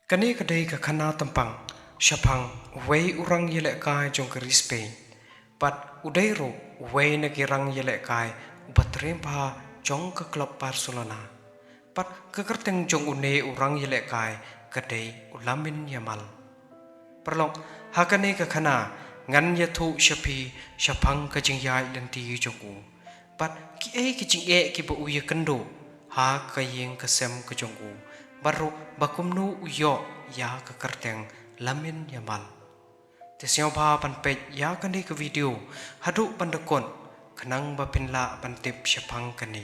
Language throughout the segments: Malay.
Kani kadai ka khana tampang shapang wei urang yele kai jong keri Spain pat udai ro wei na kirang yele kai ubatrem pa jong ka klub Barcelona pat kekerteng jong une urang yele kai kadai ulamin yamal perlong hakane ka khana ngan ya thu shapi shapang ka jing yai lenti jong u pat ki jing ki bo uya kendo ha ka yeng ka sem ka jong u baru bakumnu uyo ya ka kerteng lamin yamal Tisyong ba pan pej ya kani ke video hadu pandekon kenang ba pinla pantip syapang kani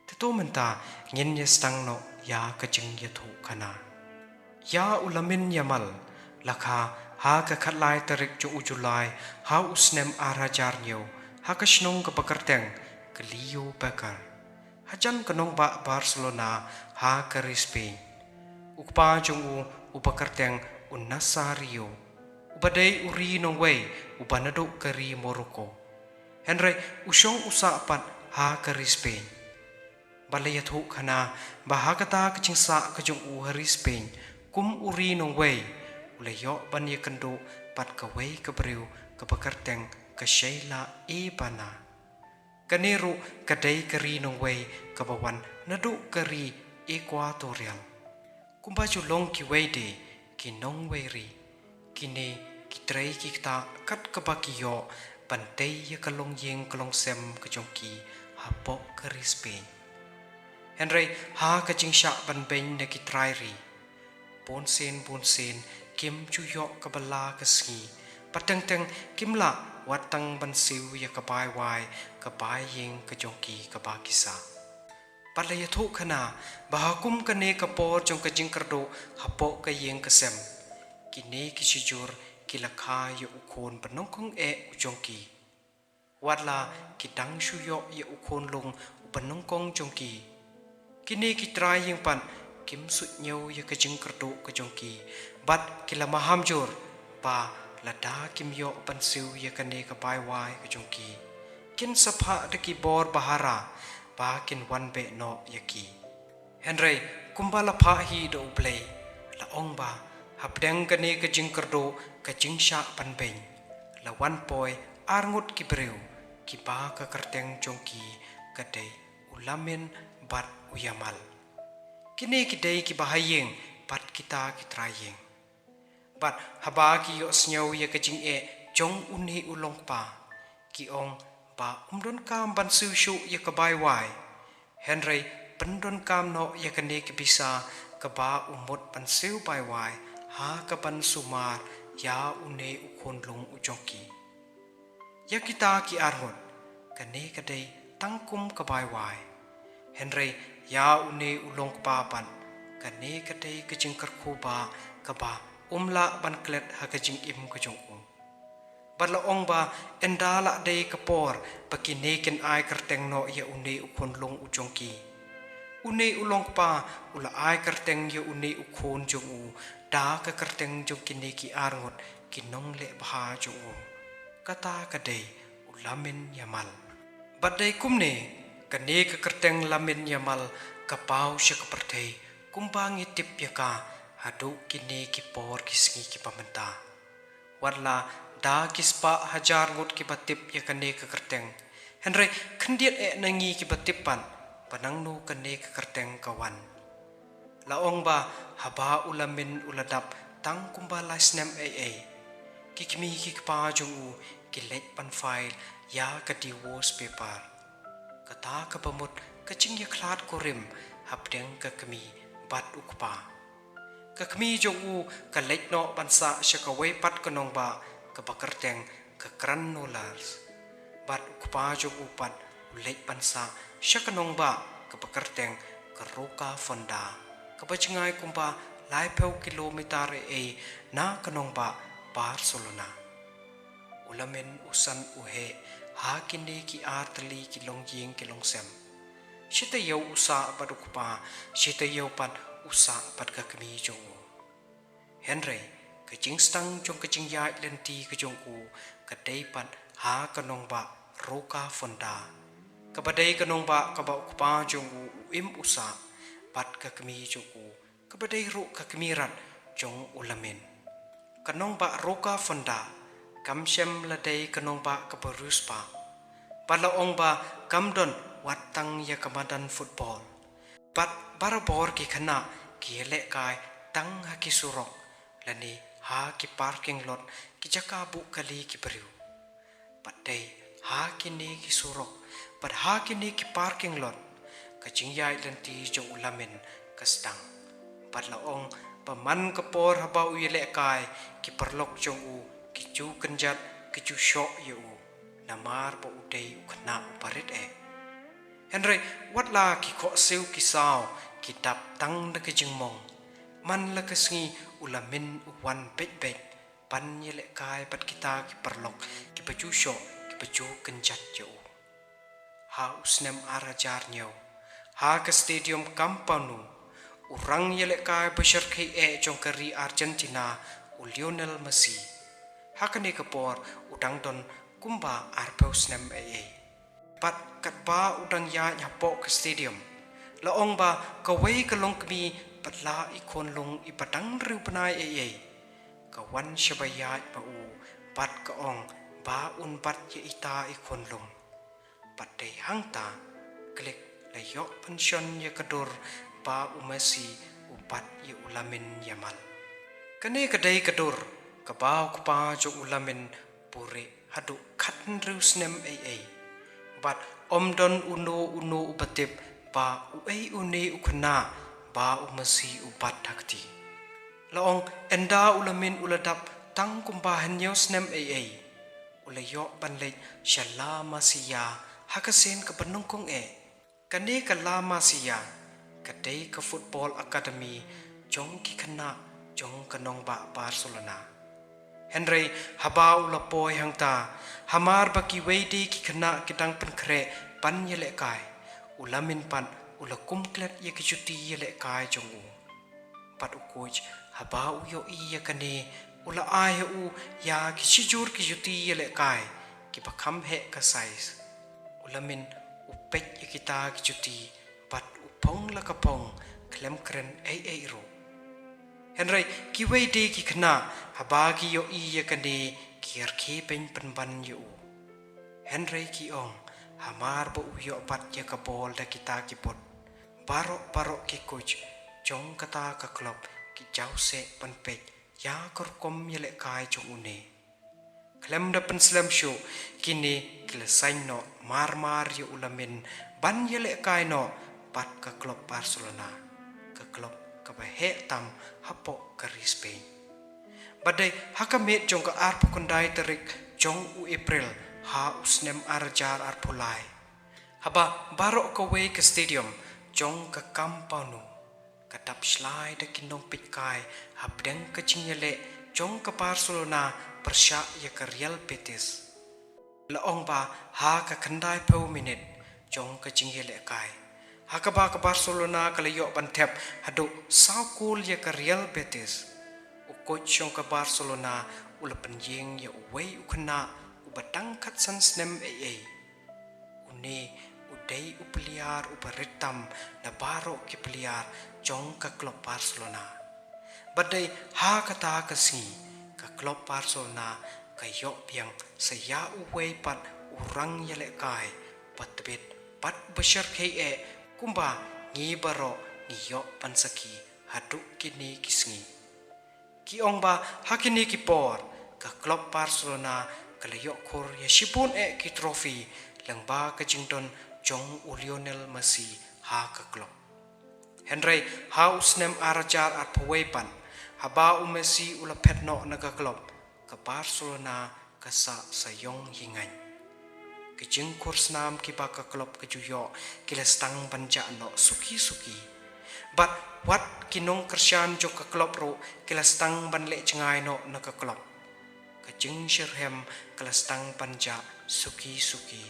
Tetu menta ngin ya stang no ya kajing ya thu kana Ya ulamin yamal lakha ha ka khatlai tarik ju ujulai ha usnem arajar nyo ha ka shnong ka pakarteng ke liyo bakar Hajan kenong ba Barcelona ha ka Spain Ukpa jong upakarteng unasario Ubadai uri nongway ubanado kari Morocco Henry usyong usapan ha kari Spain Balayat ho kana bahagata kachingsa kajong uhari Spain kum uri nongway ulayo banya kendo pat kaway kabriw kapakarteng kasyayla bana Kanero kadai kari nongway kabawan nado kari Equatorial Kumbaju long ki wayde ki nongway ri Kini kitray kita kat kabakiyo bantay ya kalong yeng kalong sem kajongki hapok kari Spain. Henry ha kajing syak banbeng na kitray ri. Bonsen kim chuyo kabala kasngi. Pateng kimla watang bansiw ya kabay wai kabay yeng kajongki kabakisa. Palayatho kana bahakum kane kapor jong kajing kardo hapok kayeng kasem. Kini kisijur kilakha ya ukon panongkong ujongki Wadla kidang shuyo ya ukon long panongkong jongki Kini kitray yang pan kim sutnyaw ya kajing kardo kajongki Bat kilamaham jor pa lada kim yo pansiw ya kane kapayway kajongki Kin sapha daki bor bahara pa kin wanbe no yaki Henry kumbala pahi do play laong ba Hapdeng kani kajing kerdo kajing syak panbeng Lawan poy arngut kibriw Kiba ka kerteng jongki kadai ulamin bat uyamal Kini kidai kibahayeng bat kita kitrayeng Bat habagi yo snyaw ya kajing jong unhi ulong pa Kiong ba umdon kam bansu syu ya kabayway Henry pendon kam no ya kani kibisa kaba umot bansiw bayway ha kapan sumar ya une ukon long ujoki Ya kita ki arhon kane kadai tangkum kabayway Henry ya une ulong papan kane kadai kajing kerkuba kaba umla ban klet ha kajing im kajong Badlaong ba endala day kapor pakinikin ay kerteng no ya une ukon long ujoki Une ulong pa ula ay kerteng ya une ukon jong Da ka kerteng jong kini ki arngot kinong le baha jong Kata kadai ulamin yamal Badai kumne kani ka kerteng lamin yamal Kapaw siya kapartay kumbangi tip yaka Hadu kini ki por kisngi ki pamenta Wadla da kispa hajar ngot ki batip yakane ka kerteng Henry kendiat nangi ki batipan Panangno kani ka kerteng kawan Laong ba haba ulamin uladap tang kumbala snem Kikmi kikpa jong kilet pan file ya kadi was paper Kata kabamut kaching ya klat korim hapdeng kakmi bat ukpa Kakmi jong kalet no bansa syakaway pat kanong ba kabakarteng kakran nolars Bat ukpa jong upat ulet bansa syakanong ba kabakarteng karoka fonda Kabacingay kumpa laipew kilometer na kanong ba Barcelona. Ulamin usan uhe hakini ki artali kilong ying kilong sem. Sita yaw usa padukpa, sita yaw pad usa pad kakami jong Henry, kajing stang jong kajing yai lenti kajong kadai pad ha kanong ba roka fonda. Kabadai kanong ba kaba ukpa jong im usa Pat kakami joko kabadai ro kakamiran จงอุลามินกันองบะโรกาฟันดากำเชมละเดกันองบะกับรุสปาปัดละองบะกำดอนวัดตังยากมาดันฟุตบอลปัดบาราบอร์กิขณะกิเลกายตังฮักิสุรอกและนี่หากิพาร์กิ้งลอตกิจักาบุกะลีกิบริวปัดเดหากินีกิสุรอกปัดหากินีกิพาร์กิ้งลอตกะจิงยายลันตีจงอุลามินกัสตังปัดละองปะมันกะปอร์ฮะบาอุยเลกายกิปรลกจงอูกิจูกันจัดกิจูชอกยูนามารบอุเดยอุขณะอุปริตเห็นไรวัดลากิขอซิวกิสาวกิดับตั้งนักจึงมองมันละกสงีอุลามินอุวันเป็ดเป็ดปันยเลกายปัดกิตากิปรลกกิปจูชอกกิปจูกันจัดยูหาอุสเนมอาราจาร์เนียวหากสเตเดียมกัมปานูorang yelekay besyarki jongkari Argentina Lionel Messi hakani kapor udang don kumba arpeus nem pat katba udang ya nyapok ke stadium laong ba kawai kalong kami patla ikon long ipadang riu panai kawan syabaya ba u pat kaong ba unpat ye ita ikon long pat dei hangta klik layok pension ye kadur ba umasi upat ye ulamin yamal kane kadai kadur kabau kupa jo ulamin pure hadu khatn rusnem bat omdon uno ubatip ba uai une ukna ba umasi upat hakti laong enda ulamin uladap tang kumbahan yosnem ulayo banlek shalama siya hakasen kapanungkong kane kalama siya kadai ke football academy jong ki khana jong kanong ba Barcelona Henry habau lapoy hangta hamar baki weidi ki khana kitang penkre pan yele kai ulamin pan ulakum klet ye kijuti yele kai jong u pat ukoj habau yo iya kane ula ai u ya ki sijur ki juti yele kai ki pakham he ka size ulamin upet ye kita ki juti pat pong la kapong klem kren ro Henry ki wei de ki khna habagi yo I ya kane kier ke pen ban yo Henry ki ong hamar bo yo pat ya kapol da kita ki pot baro ki coach jong kata ka klop ki jau se pan pek ya kor kom yele kai jong une klem da pen slam show kini klesain no mar yo ulamin ban yele kai no pat ke klub Barcelona ke klub ke bahe tam hapo ke Spain badai hakamet jong ke arpo kondai terik jong u April ha usnem arjar arpulai haba barok ke way ke stadium jong ke kampanu kadap slai de kinong pitkai habdeng ke cingyele jong ke Barcelona persya ya ke Real Betis laong ba ha ke kendai pau minit jong ke cingyele kai hakaba ke Barcelona kalayo bantep hadu saukul ya ke Real Betis ukoj jong ke Barcelona ula penjing ya uwei ukna ubadang kat sansnem une udai upeliar ubaritam na baro ki peliar jong ke klub Barcelona badai ha kata kasi ke klub Barcelona kayo piang saya uwei pat urang yale kai patbit pat besyar kei kumba ngi baro ngiyo pansaki haduk kini kisngi ki ongba hakini ki por ka klub Barcelona kalayo khor ya shipun ki trophy langba ka jington jong Lionel Messi ha ka klub Henry house nem arajar at pawepan haba Messi ula petno na ka klub ka Barcelona ka sa sayong hingan kejeng kurs nam ki baka klub kejuyo kilestang banja no suki but what kinong kersyan jo ka klub ro kilestang banle cengai no na ka klub kejeng shirhem kilestang banja suki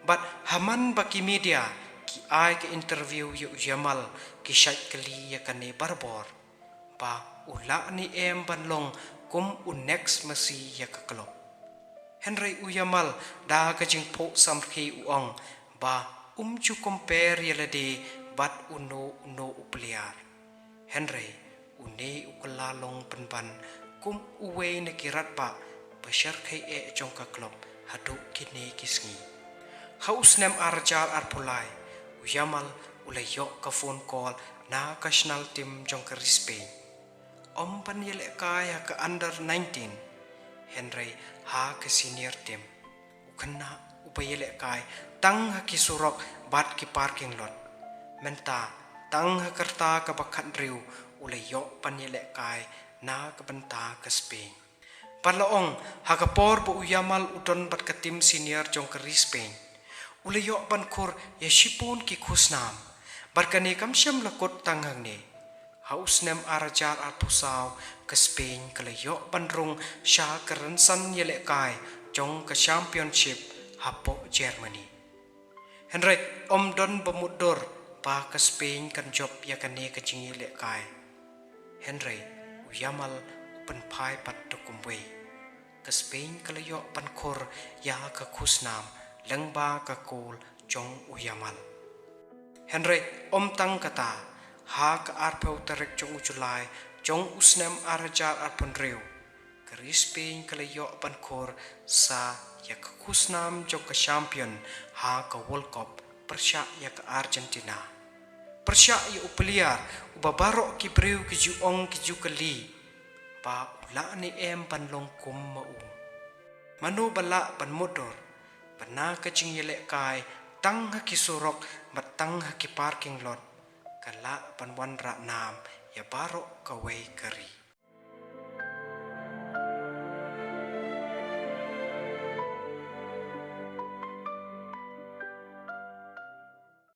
but haman baki media ki ai ke interview yo Jamal ki shat kali ya kane barbor ba ula ni banlong kum next Messi ya ka klub Henry Uyamal da kajing po samki uong ba chu compare yelade bat uno upliar Henry une ukala long penban kum uwe na kirat ba bashar kai jong ka klop hadu kini kisngi haus nem arjar arpulai uyamal ulayok ka phone call na national team jong ka Spain om pan yele kaya ka under 19 Henry ha ka senior team ukana upayele kai tang ha ki surok bat ki parking lot menta tang ha karta ka bakhat riu ulayok pan yele kai na ka banta ka Spain Palaong hakapor bu uyamal udon bat ka tim senior jong ka Spain ulayok ban kur yashipun ki khusnam barkani kam syam lakot tanghang ni haus nem arajar alpusaw ka Spain kalayok ban rung sya karansan yele kai jong ka championship hapo Germany Henry om don bamudor pa ka Spain kan job yakani ka jingile kai Henry uyamal penpai pat tukumwe ka Spain kalayo pankor ya ka khusnam lengba ka kol jong uyamal Henry om tang kata ha ka arpeu terek jong Julai jong usnem arajar arpon reu ka Spain kalayo pankor sa ya ka khusnam jong ka champion ha ka World Cup persya ya ka Argentina persya ya upeliar ubabaro ki breu ki juong ki jukali pa ula ni panlong kum mau manu bala pan motor pana kacing yele kai tang ha ki surok matang ha ki parking lot kala pan wan ra nam ya baro kawai kari